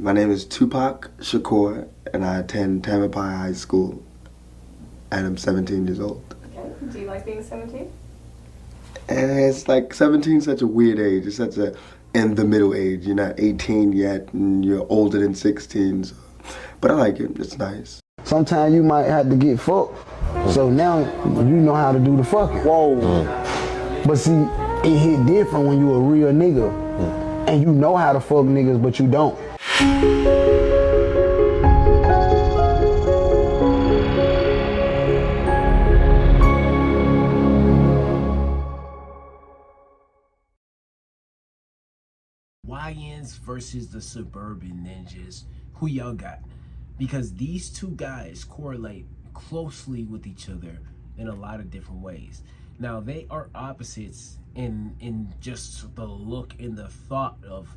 My name is Tupac Shakur, and I attend Tamalpais High School, and I'm 17 years old. Okay. Do you like being 17? And it's like 17 is such a weird age. It's such a in the middle age. You're not 18 yet, and you're older than 16. So. But I like it. It's nice. Sometimes you might have to get fucked. So now you know how to do the fucking. Whoa. But see, it hit different when you a real nigga. And you know how to fuck niggas, but you don't. YNs versus the Suburban Ninjas. Who y'all got? Because these two guys correlate closely with each other in a lot of different ways. Now, they are opposites in just the look and the thought of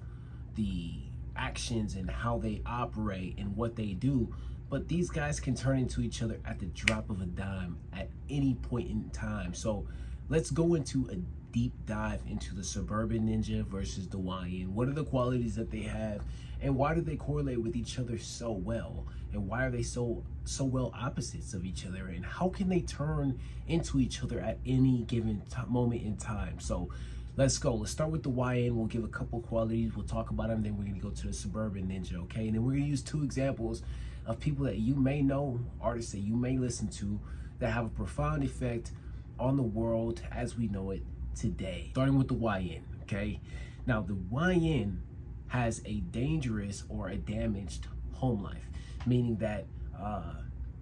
the actions and how they operate and what they do, but these guys can turn into each other at the drop of a dime at any point in time. So let's go into a deep dive into the Suburban Ninja versus the YN. What are the qualities that they have, and why do they correlate with each other so well? And why are they so well opposites of each other? And how can they turn into each other at any given moment in time? So let's go. Let's start with the YN. We'll give a couple qualities. We'll talk about them. Then we're going to go to the Suburban Ninja, okay? And then we're going to use two examples of people that you may know, artists that you may listen to, that have a profound effect on the world as we know it today. Starting with the YN, okay? Now, the YN has a dangerous or a damaged home life, meaning that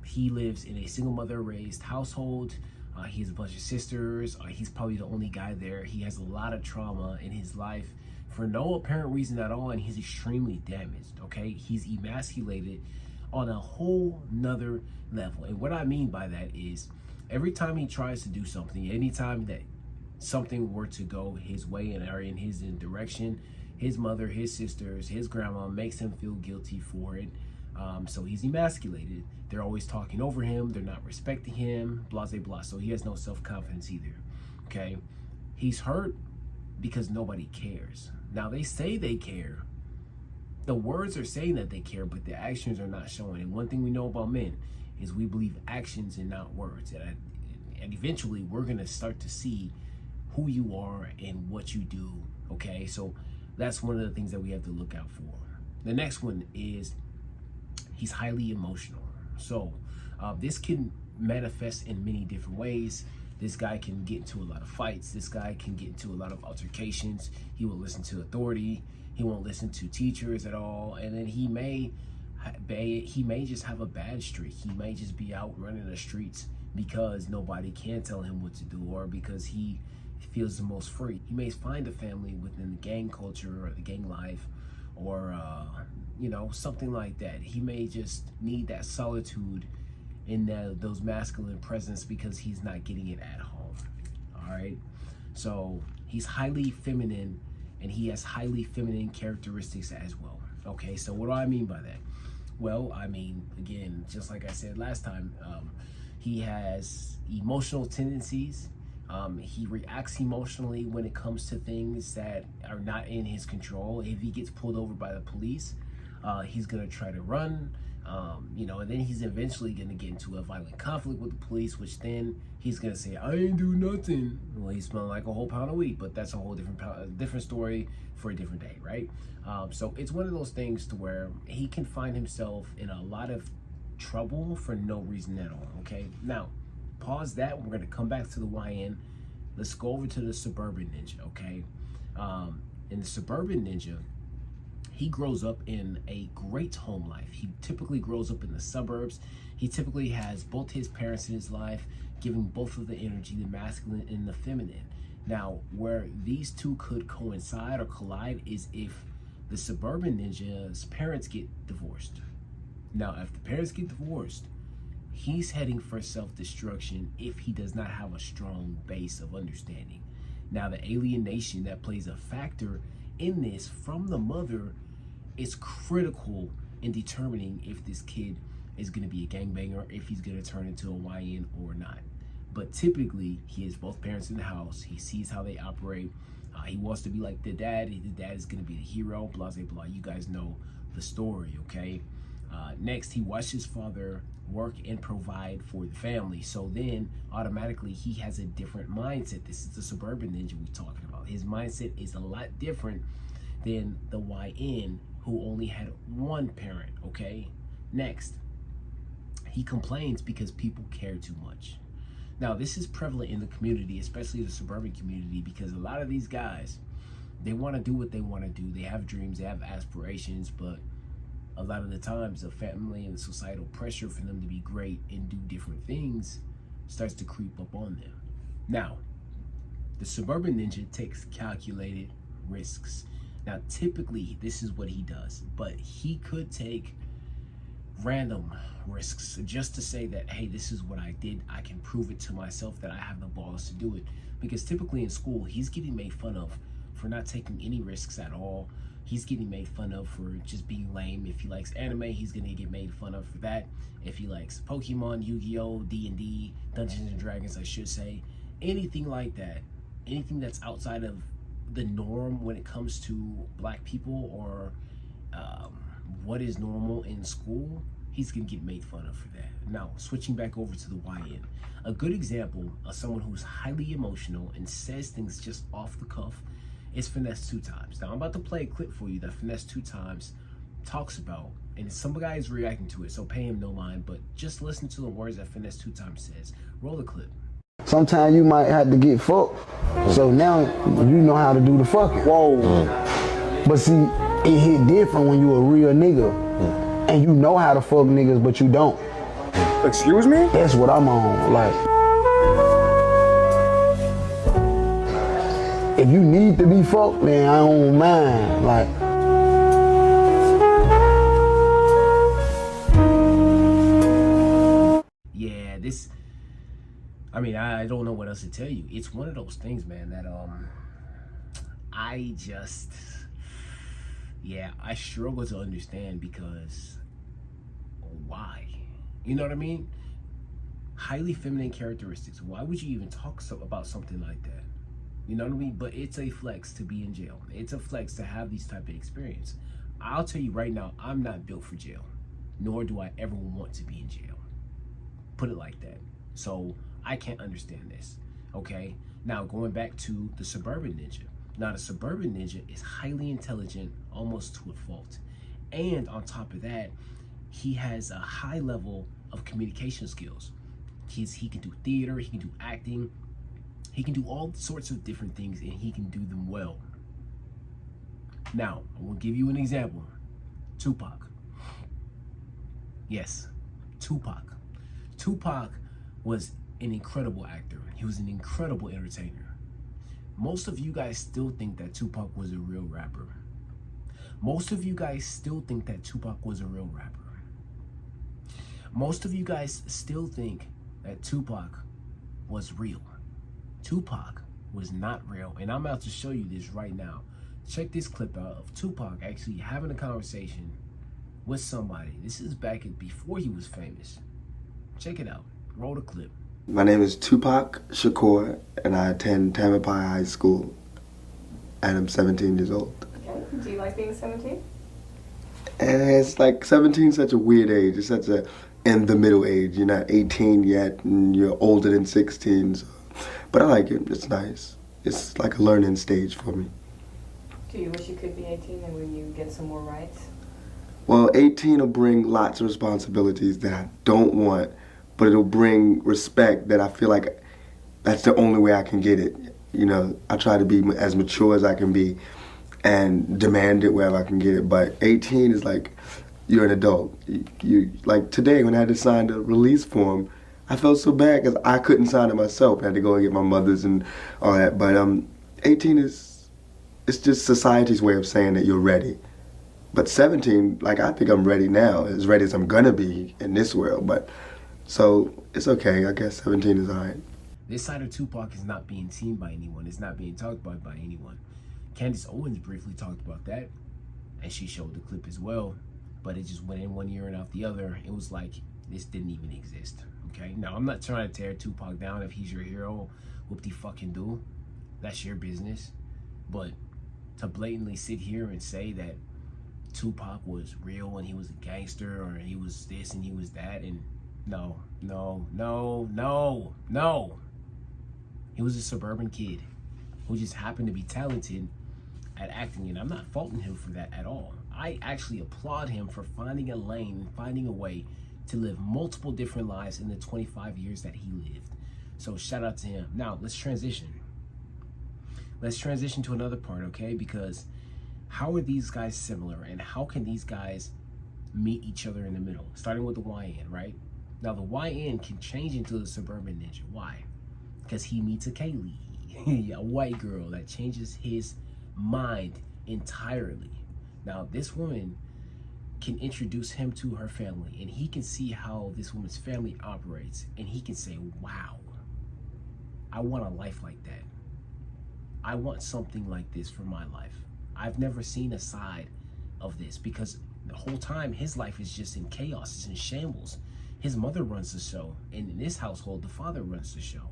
he lives in a single mother raised household. He has a bunch of sisters. He's probably the only guy there. He has a lot of trauma in his life for no apparent reason at all, and he's extremely damaged, okay? He's emasculated on a whole nother level. And what I mean by that is every time he tries to do something, anytime that something were to go his way and or in his direction, his mother, his sisters, his grandma makes him feel guilty for it. So he's emasculated. They're always talking over him. They're not respecting him, blah, blah, blah. So he has no self-confidence either, okay? He's hurt because nobody cares. Now, they say they care. The words are saying that they care, but the actions are not showing. And one thing we know about men is we believe actions and not words. And eventually, we're going to start to see who you are and what you do, okay? So that's one of the things that we have to look out for. The next one is he's highly emotional. So this can manifest in many different ways. This guy can get into a lot of fights. This guy can get into a lot of altercations. He will listen to authority. He won't listen to teachers at all. And then he may just have a bad streak. He may just be out running the streets because nobody can tell him what to do, or because he feels the most free. He may find a family within the gang culture or the gang life, or something like that. He may just need that solitude in those masculine presence because he's not getting it at home. All right, so he's highly feminine, and he has highly feminine characteristics as well. Okay, so what do I mean by that? Well, I mean, again, just like I said last time, he has emotional tendencies. He reacts emotionally when it comes to things that are not in his control. If he gets pulled over by the police, he's gonna try to run, and then he's eventually gonna get into a violent conflict with the police, which then he's gonna say, I ain't do nothing. Well, he's smelling like a whole pound of weed, but that's a whole different story for a different day, right? So it's one of those things to where he can find himself in a lot of trouble for no reason at all, okay? Now, pause that. We're gonna come back to the YN. Let's go over to the Suburban Ninja, okay? In the Suburban Ninja, he grows up in a great home life. He typically grows up in the suburbs. He typically has both his parents in his life, giving both of the energy, the masculine and the feminine. Now, where these two could coincide or collide is if the Suburban Ninja's parents get divorced. Now, if the parents get divorced, he's heading for self-destruction if he does not have a strong base of understanding. Now, the alienation that plays a factor in this from the mother is critical in determining if this kid is going to be a gangbanger, if he's going to turn into a YN or not. But typically, he has both parents in the house. He sees how they operate. He wants to be like the dad. The dad is going to be the hero, blah, blah, blah. You guys know the story, okay? Next, he watched his father work and provide for the family. So then automatically he has a different mindset. This is the suburban ninja we're talking about. His mindset is a lot different than the YN who only had one parent, okay? Next, he complains because people care too much. Now, this is prevalent in the community, especially the suburban community, because a lot of these guys, they want to do what they want to do. They have dreams, they have aspirations, but a lot of the times the family and the societal pressure for them to be great and do different things starts to creep up on them. Now, the suburban ninja takes calculated risks. Now, typically, this is what he does, but he could take random risks just to say that, hey, this is what I did. I can prove it to myself that I have the balls to do it. Because typically in school, he's getting made fun of for not taking any risks at all. He's getting made fun of for just being lame. If he likes anime, he's gonna get made fun of for that. If he likes Pokemon, Yu-Gi-Oh, D&D, Dungeons and Dragons, I should say, anything like that, anything that's outside of the norm when it comes to black people or what is normal in school, he's gonna get made fun of for that. Now, switching back over to the YN, a good example of someone who's highly emotional and says things just off the cuff is Finesse 2 Times. Now, I'm about to play a clip for you that Finesse 2 Times talks about, and some guy is reacting to it, so pay him no mind, but just listen to the words that Finesse 2 Times says. Roll the clip. Sometimes you might have to get fucked, so now you know how to do the fucking. Whoa. But see, it hit different when you a real nigga, and you know how to fuck niggas, but you don't. Excuse me? That's what I'm on, like. If you need to be fucked, then I don't mind, like. Yeah, I don't know what else to tell you. It's one of those things, man, that I struggle to understand, because why? You know what I mean? Highly feminine characteristics. Why would you even talk about something like that? You know what I mean? But it's a flex to be in jail. It's a flex to have these type of experience. I'll tell you right now, I'm not built for jail, nor do I ever want to be in jail. Put it like that. So I can't understand this, okay? Now, going back to the suburban ninja. Now, the suburban ninja is highly intelligent, almost to a fault. And on top of that, he has a high level of communication skills. He can do theater, he can do acting, he can do all sorts of different things, and he can do them well. Now, I will give you an example. Tupac. Yes, Tupac. Tupac was an incredible actor. He was an incredible entertainer. Most of you guys still think that Tupac was a real rapper. Most of you guys still think that Tupac was a real rapper. Most of you guys still think that Tupac was real. Tupac was not real, and I'm about to show you this right now. Check this clip out of Tupac actually having a conversation with somebody. This is back before he was famous. Check it out. Roll the clip. My name is Tupac Shakur, and I attend Tamalpais High School, and I'm 17 years old. Okay. Do you like being 17? And it's like 17 is such a weird age. It's such a in the middle age. You're not 18 yet, and you're older than 16. So. But I like it. It's nice. It's like a learning stage for me. Do you wish you could be 18 and when you get some more rights? Well, 18 will bring lots of responsibilities that I don't want, but it'll bring respect that I feel like that's the only way I can get it. You know, I try to be as mature as I can be and demand it wherever I can get it. But 18 is like, you're an adult. You like today when I had to sign the release form, I felt so bad because I couldn't sign it myself. I had to go and get my mother's and all that. But 18 it's just society's way of saying that you're ready. But 17, like I think I'm ready now, as ready as I'm gonna be in this world. But so it's okay. I guess 17 is all right. This side of Tupac is not being seen by anyone. It's not being talked about by anyone. Candace Owens briefly talked about that, and she showed the clip as well. But it just went in one ear and out the other. It was like this didn't even exist. Okay. Now I'm not trying to tear Tupac down. If he's your hero, whoop-de-fucking-do. That's your business. But to blatantly sit here and say that Tupac was real and he was a gangster, or he was this and he was that. And no. He was a suburban kid who just happened to be talented at acting, and I'm not faulting him for that at all. I actually applaud him for finding a lane, finding a way to live multiple different lives in the 25 years that he lived. So shout out to him. Now let's transition. Let's transition to another part, okay? Because how are these guys similar, and how can these guys meet each other in the middle? Starting with the YN, right? Now the YN can change into the Suburban Ninja. Why? Because he meets a Kaylee, a white girl that changes his mind entirely. Now this woman can introduce him to her family, and he can see how this woman's family operates, and he can say, wow, I want a life like that. I want something like this for my life. I've never seen a side of this, because the whole time his life is just in chaos, it's in shambles. His mother runs the show, and in this household, the father runs the show.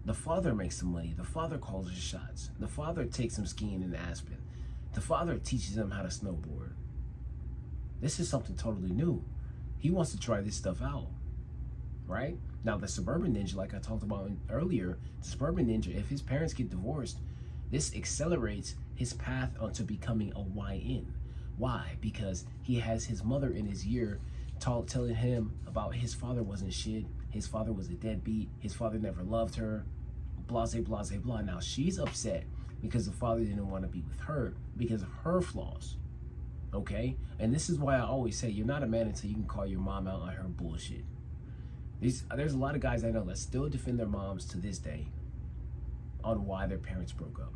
The father makes the money. The father calls the shots. The father takes him skiing in Aspen. The father teaches him how to snowboard. This is something totally new. He wants to try this stuff out, right? Now, the Suburban Ninja, like I talked about earlier, the Suburban Ninja, if his parents get divorced, this accelerates his path onto becoming a YN. Why? Because he has his mother in his ear telling him about his father wasn't shit, his father was a deadbeat, his father never loved her, blase, blase, blah. Now she's upset because the father didn't want to be with her because of her flaws, okay? And this is why I always say you're not a man until you can call your mom out on her bullshit. There's a lot of guys I know that still defend their moms to this day on why their parents broke up.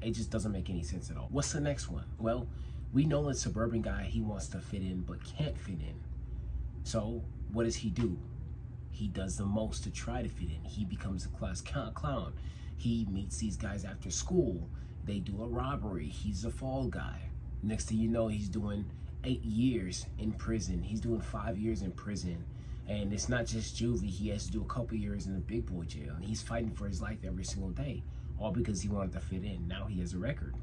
It just doesn't make any sense at all. What's the next one? Well, we know that suburban guy, he wants to fit in but can't fit in. So what does he do? He does the most to try to fit in. He becomes a class clown. He meets these guys after school. They do a robbery. He's a fall guy. Next thing you know, he's doing 8 years in prison. He's doing 5 years in prison. And it's not just juvie. He has to do a couple years in the big boy jail. And he's fighting for his life every single day, all because he wanted to fit in. Now he has a record.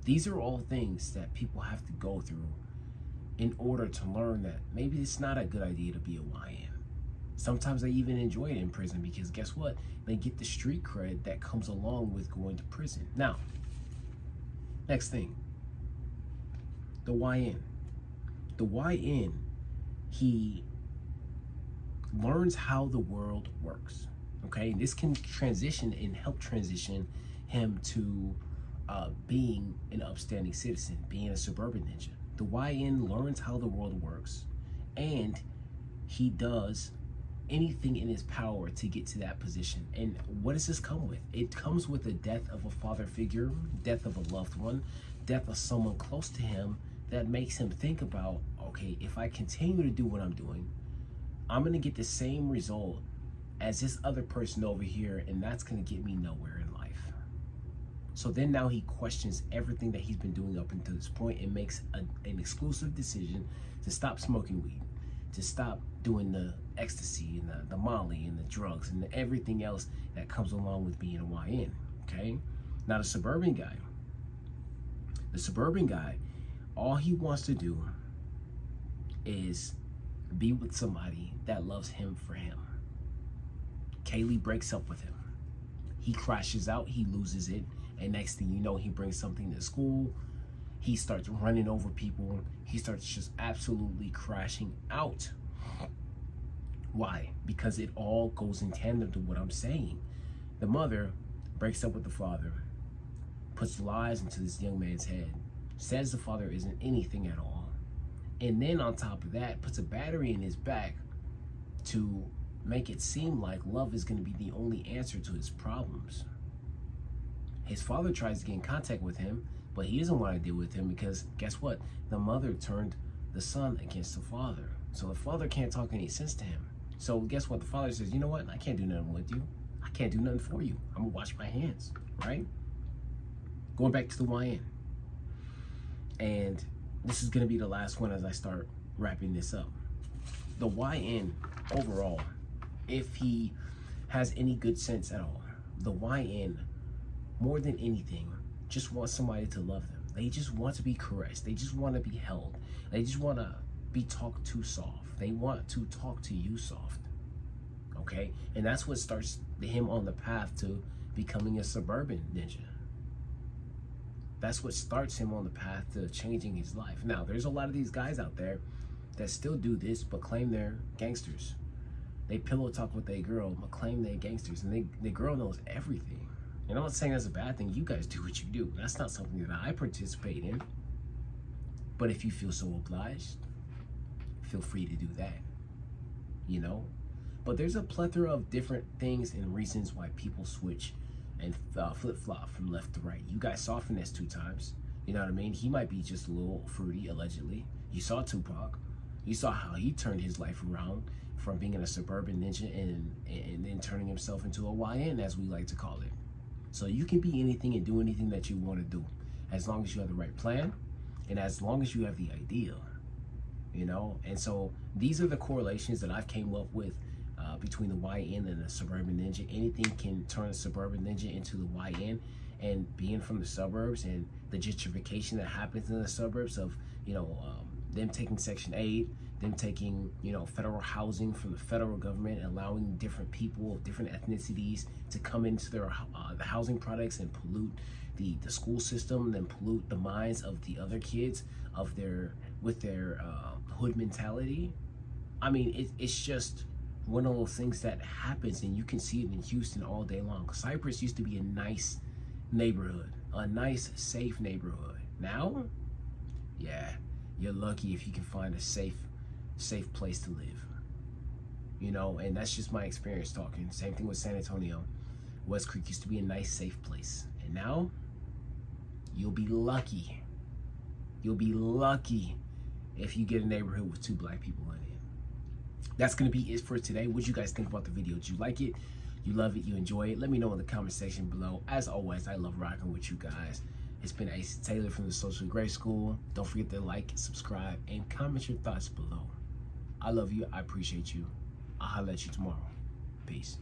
These are all things that people have to go through in order to learn that maybe it's not a good idea to be a YN. Sometimes they even enjoy it in prison because guess what? They get the street cred that comes along with going to prison. Now, next thing, the YN. The YN, he learns how the world works, okay? This can transition and help transition him to being an upstanding citizen, being a suburban ninja. The YN learns how the world works, and he does anything in his power to get to that position. And what does this come with? It comes with the death of a father figure, death of a loved one, death of someone close to him that makes him think about, okay, if I continue to do what I'm doing, I'm gonna get the same result as this other person over here, and that's gonna get me nowhere in life. So then now he questions everything that he's been doing up until this point and makes an exclusive decision to stop smoking weed, to stop doing the ecstasy and the molly and the drugs and everything else that comes along with being a YN, okay? Now the suburban guy, all he wants to do is be with somebody that loves him for him. Kaylee breaks up with him. He crashes out, he loses it, and next thing you know, he brings something to school. He starts running over people. He starts just absolutely crashing out. Why? Because it all goes in tandem to what I'm saying. The mother breaks up with the father, puts lies into this young man's head, says the father isn't anything at all, and then on top of that, puts a battery in his back to make it seem like love is going to be the only answer to his problems. His father tries to get in contact with him, but he doesn't want to deal with him because guess what? The mother turned the son against the father. So the father can't talk any sense to him. So guess what? The father says, you know what? I can't do nothing with you. I can't do nothing for you. I'm gonna wash my hands, right? Going back to the YN. And this is gonna be the last one as I start wrapping this up. The YN overall, if he has any good sense at all, the YN, more than anything, just want somebody to love them. They just want to be caressed. They just want to be held. They just want to be talked to soft. They want to talk to you soft. Okay? And that's what starts him on the path to becoming a suburban ninja. That's what starts him on the path to changing his life. Now, there's a lot of these guys out there that still do this but claim they're gangsters. They pillow talk with their girl but claim they're gangsters, and the girl knows everything. And I'm not saying that's a bad thing. You guys do what you do. That's not something that I participate in. But if you feel so obliged, feel free to do that, you know? But there's a plethora of different things and reasons why people switch and flip-flop from left to right. You guys saw Finesse 2 times. You know what I mean? He might be just a little fruity, allegedly. You saw Tupac. You saw how he turned his life around from being a suburban ninja and then turning himself into a YN, as we like to call it. So you can be anything and do anything that you want to do, as long as you have the right plan and as long as you have the idea, you know? And so these are the correlations that I've came up with between the YN and the suburban ninja. Anything can turn a suburban ninja into the YN, and being from the suburbs and the gentrification that happens in the suburbs of, you know, them taking Section 8, them taking, you know, federal housing from the federal government, allowing different people of different ethnicities to come into their the housing products and pollute the school system, then pollute the minds of the other kids of with their hood mentality. I mean, it's just one of those things that happens, and you can see it in Houston all day long. Cypress used to be a nice neighborhood, a nice, safe neighborhood. Now, yeah, you're lucky if you can find a safe place to live, you know? And that's just my experience talking. Same thing with San Antonio. West Creek used to be a nice, safe place, and now you'll be lucky if you get a neighborhood with 2 black people in it. That's gonna be it for today. What do you guys think about the video? Did you like it? You love it? You enjoy it? Let me know in the comment section below. As always, I love rocking with you guys. It's been Ace Taylor from the Social Grade School. Don't forget to like, subscribe, and comment your thoughts below. I love you. I appreciate you. I'll holler at you tomorrow. Peace.